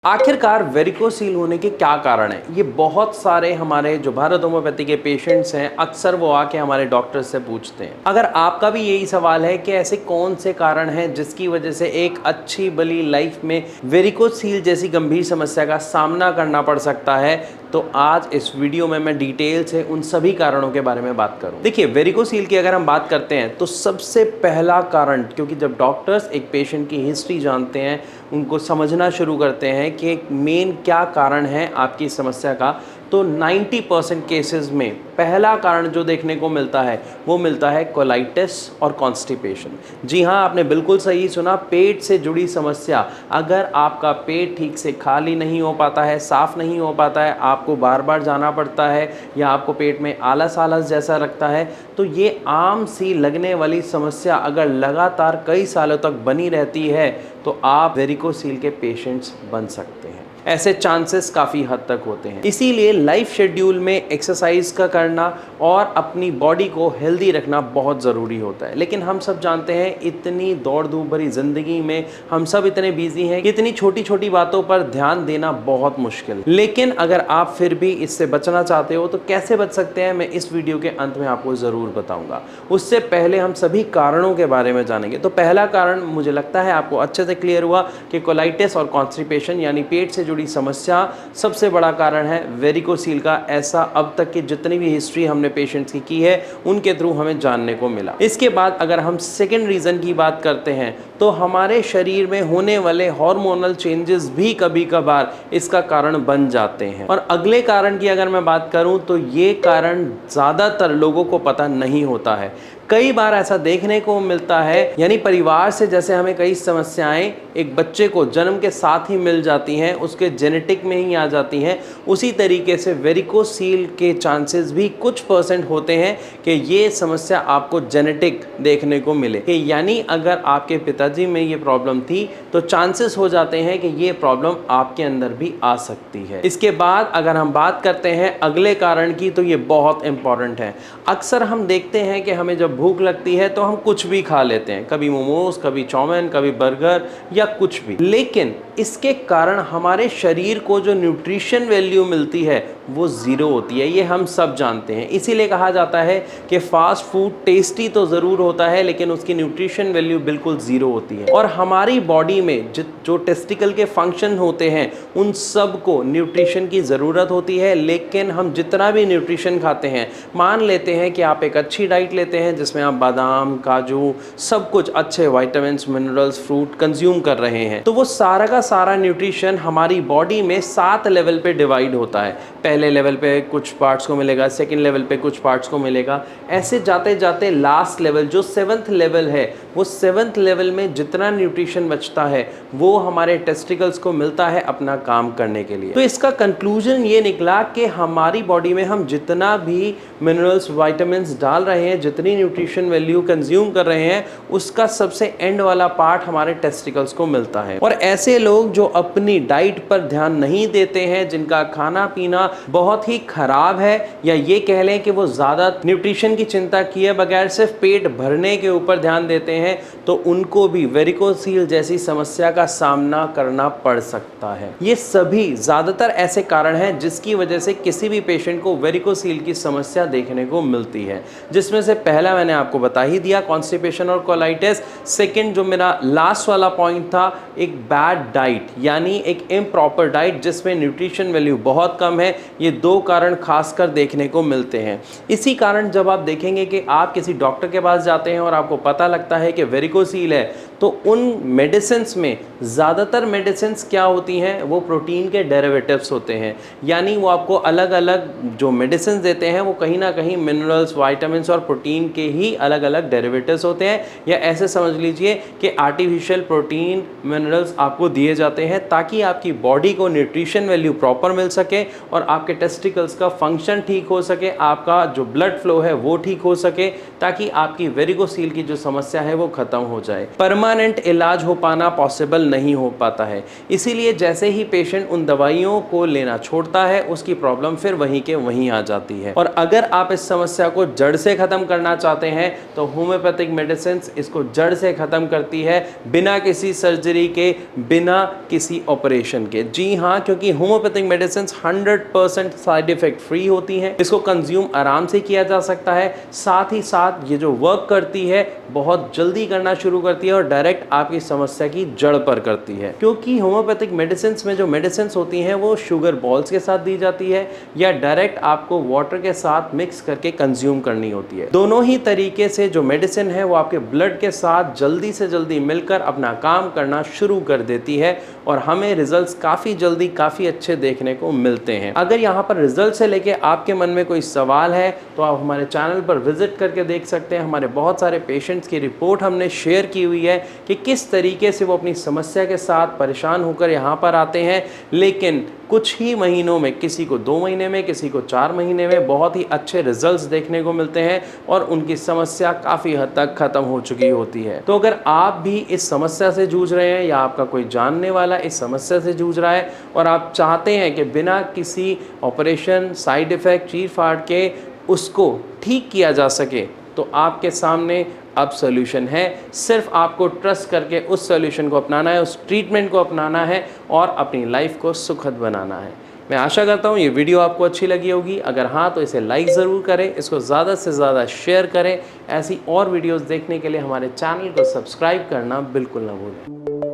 आखिरकार वेरिकोसील होने के क्या कारण हैं? ये बहुत सारे हमारे जो भारत होम्योपैथी के पेशेंट्स हैं, अक्सर वो आके हमारे डॉक्टर से पूछते हैं। अगर आपका भी यही सवाल है कि ऐसे कौन से कारण हैं जिसकी वजह से एक अच्छी भली लाइफ में वेरिकोसील जैसी गंभीर समस्या का सामना करना पड़ सकता है, तो आज इस वीडियो में मैं डिटेल से उन सभी कारणों के बारे में बात करूं। देखिए, वेरिकोसील की अगर हम बात करते हैं तो सबसे पहला कारण, क्योंकि जब डॉक्टर्स एक पेशेंट की हिस्ट्री जानते हैं, उनको समझना शुरू करते हैं कि मेन क्या कारण है आपकी समस्या का, तो 90% केसेस में पहला कारण जो देखने को मिलता है वो मिलता है कोलाइटिस और कॉन्स्टिपेशन। जी हाँ, आपने बिल्कुल सही सुना, पेट से जुड़ी समस्या। अगर आपका पेट ठीक से खाली नहीं हो पाता है, साफ नहीं हो पाता है, आपको बार बार जाना पड़ता है या आपको पेट में आलस आलस जैसा लगता है, तो ये आम सी लगने वाली समस्या अगर लगातार कई सालों तक बनी रहती है तो आप वेरिकोसील के पेशेंट्स बन सकते हैं। ऐसे चांसेस काफ़ी हद तक होते हैं। इसीलिए लाइफ शेड्यूल में एक्सरसाइज का करना और अपनी बॉडी को हेल्दी रखना बहुत ज़रूरी होता है। लेकिन हम सब जानते हैं, इतनी दौड़ धूप भरी ज़िंदगी में हम सब इतने बिजी हैं कि इतनी छोटी छोटी बातों पर ध्यान देना बहुत मुश्किल है। लेकिन अगर आप फिर भी इससे बचना चाहते हो तो कैसे बच सकते हैं, मैं इस वीडियो के अंत में आपको ज़रूर बताऊँगा। उससे पहले हम सभी कारणों के बारे में जानेंगे। तो पहला कारण मुझे लगता है आपको अच्छे से क्लियर हुआ कि कोलाइटिस और कॉन्स्टिपेशन यानी पेट से जुड़ी समस्या सबसे बड़ा कारण है वेरिकोसील का। ऐसा अब तक की जितनी भी हिस्ट्री हमने पेशेंट्स की है उनके थ्रू हमें जानने को मिला। इसके बाद अगर हम सेकंड रीजन की बात करते हैं तो हमारे शरीर में होने वाले हार्मोनल चेंजेस भी कभी कभार इसका कारण बन जाते हैं। और अगले कारण की अगर मैं बात करूं तो ये कारण ज्यादातर लोगों को पता नहीं होता है। कई बार ऐसा देखने को मिलता है, यानी परिवार से जैसे हमें कई समस्याएं एक बच्चे को जन्म के साथ ही मिल जाती हैं, उसके जेनेटिक में ही आ जाती हैं, उसी तरीके से वेरिकोसील के चांसेस भी कुछ परसेंट होते हैं कि ये समस्या आपको जेनेटिक देखने को मिले। कि यानी अगर आपके पिताजी में ये प्रॉब्लम थी तो चांसेस हो जाते हैं कि ये प्रॉब्लम आपके अंदर भी आ सकती है। इसके बाद अगर हम बात करते हैं अगले कारण की, तो ये बहुत इंपॉर्टेंट है। अक्सर हम देखते हैं कि हमें जब भूख लगती है तो हम कुछ भी खा लेते हैं, कभी मोमोज, कभी चाउमीन, कभी बर्गर या कुछ भी। लेकिन इसके कारण हमारे शरीर को जो न्यूट्रिशन वैल्यू मिलती है वो ज़ीरो होती है। ये हम सब जानते हैं। इसीलिए कहा जाता है कि फास्ट फूड टेस्टी तो ज़रूर होता है लेकिन उसकी न्यूट्रिशन वैल्यू बिल्कुल ज़ीरो होती है। और हमारी बॉडी में जो टेस्टिकल के फंक्शन होते हैं उन सब को न्यूट्रिशन की ज़रूरत होती है। लेकिन हम जितना भी न्यूट्रिशन खाते हैं, मान लेते हैं कि आप एक अच्छी डाइट लेते हैं जिसमें आप बादाम, काजू, सब कुछ अच्छे विटामिन्स, मिनरल्स, फ्रूट कंज्यूम कर रहे हैं, तो वो सारा का सारा न्यूट्रिशन हमारी बॉडी में 7 लेवल पे डिवाइड होता है। पहले लेवल पे कुछ पार्ट्स को मिलेगा, सेकंड लेवल पे कुछ पार्ट्स को मिलेगा, ऐसे जाते जाते लास्ट लेवल जो 7th लेवल है, वो 7th लेवल में जितना न्यूट्रिशन बचता है वो हमारे टेस्टिकल्स को मिलता है अपना काम करने के लिए। तो इसका कंक्लूजन ये निकला कि हमारी बॉडी में हम जितना भी मिनरल्स, विटामिन्स डाल रहे हैं, जितनी न्यूट्रिशन वैल्यू कंज्यूम कर रहे हैं, उसका सबसे एंड वाला पार्ट हमारे टेस्टिकल्स को मिलता है। और ऐसे लोग जो अपनी डाइट पर ध्यान नहीं देते हैं, जिनका खाना पीना बहुत ही खराब है, या ये कह लें कि वो ज़्यादा न्यूट्रिशन की चिंता किए बगैर सिर्फ पेट भरने के ऊपर ध्यान देते हैं, तो उनको भी वेरिकोसील जैसी समस्या का सामना करना पड़ सकता है। ये सभी ज़्यादातर ऐसे कारण हैं जिसकी वजह से किसी भी पेशेंट को वेरिकोसील की समस्या देखने को मिलती है, जिसमें से पहला मैंने आपको बता ही दिया, कॉन्स्टिपेशन और कोलाइटिस। सेकंड जो मेरा लास्ट वाला पॉइंट था, एक बैड डाइट यानी एक इम्प्रॉपर डाइट जिसमें न्यूट्रिशन वैल्यू बहुत कम है। ये दो कारण खासकर देखने को मिलते हैं। इसी कारण जब आप देखेंगे कि आप किसी डॉक्टर के पास जाते हैं और आपको पता लगता है कि वेरिकोसील है, तो उन मेडिसिन्स में ज़्यादातर मेडिसिन्स क्या होती हैं, वो प्रोटीन के डेरिवेटिव्स होते हैं। यानी वो आपको अलग अलग जो मेडिसिन देते हैं वो कहीं ना कहीं मिनरल्स, विटामिन्स और प्रोटीन के ही अलग अलग डेरिवेटिव्स होते हैं। या ऐसे समझ लीजिए कि आर्टिफिशियल प्रोटीन, मिनरल्स आपको दिए जाते हैं ताकि आपकी बॉडी को न्यूट्रिशन वैल्यू प्रॉपर मिल सके और आपके टेस्टिकल्स का फंक्शन ठीक हो सके, आपका जो ब्लड फ्लो है वो ठीक हो सके, ताकि आपकी वेरिकोसील की जो समस्या है वो खत्म हो जाए। परमानेंट परमानेंट इलाज हो पाना पॉसिबल नहीं हो पाता है। इसीलिए जैसे ही पेशेंट उन दवाइयों को लेना छोड़ता है, उसकी प्रॉब्लम फिर वहीं के वहीं आ जाती है। और अगर आप इस समस्या को जड़ से खत्म करना चाहते हैं तो होम्योपैथिक मेडिसिन इसको जड़ से खत्म करती है, बिना किसी सर्जरी के, बिना किसी ऑपरेशन के। जी हाँ, क्योंकि homeopathic medicine 100% side effect free होती हैं। इसको कंज्यूम आराम से किया जा सकता है। साथ ही साथ ये जो वर्क करती है बहुत जल्दी करना शुरू करती है और डायरेक्ट आपकी समस्या की जड़ पर करती है। क्योंकि होम्योपैथिक मेडिसिन में जो मेडिसिन होती हैं वो शुगर बॉल्स के साथ दी जाती है या डायरेक्ट आपको वाटर के साथ मिक्स करके कंज्यूम करनी होती है। दोनों ही तरीके से जो मेडिसिन है वो आपके ब्लड के साथ जल्दी से जल्दी मिलकर अपना काम करना शुरू कर देती है और हमें रिजल्ट्स काफ़ी जल्दी काफ़ी अच्छे देखने को मिलते हैं। अगर यहाँ पर रिजल्ट से लेके आपके मन में कोई सवाल है तो आप हमारे चैनल पर विजिट करके देख सकते हैं। हमारे बहुत सारे पेशेंट्स की रिपोर्ट हमने शेयर की हुई है कि किस तरीके से वो अपनी समस्या के साथ परेशान होकर यहाँ पर आते हैं, लेकिन कुछ ही महीनों में, किसी को 2 महीने में, किसी को 4 महीने में बहुत ही अच्छे रिजल्ट्स देखने को मिलते हैं और उनकी समस्या काफ़ी हद तक ख़त्म हो चुकी होती है। तो अगर आप भी इस समस्या से जूझ रहे हैं या आपका कोई जानने वाला इस समस्या से जूझ रहा है और आप चाहते हैं कि बिना किसी ऑपरेशन, साइड इफ़ेक्ट, चीर फाड़ के उसको ठीक किया जा सके, तो आपके सामने अब सॉल्यूशन है। सिर्फ आपको ट्रस्ट करके उस सॉल्यूशन को अपनाना है, उस ट्रीटमेंट को अपनाना है और अपनी लाइफ को सुखद बनाना है। मैं आशा करता हूँ ये वीडियो आपको अच्छी लगी होगी। अगर हाँ तो इसे लाइक ज़रूर करें, इसको ज़्यादा से ज़्यादा शेयर करें। ऐसी और वीडियोज़ देखने के लिए हमारे चैनल को सब्सक्राइब करना बिल्कुल ना भूलें।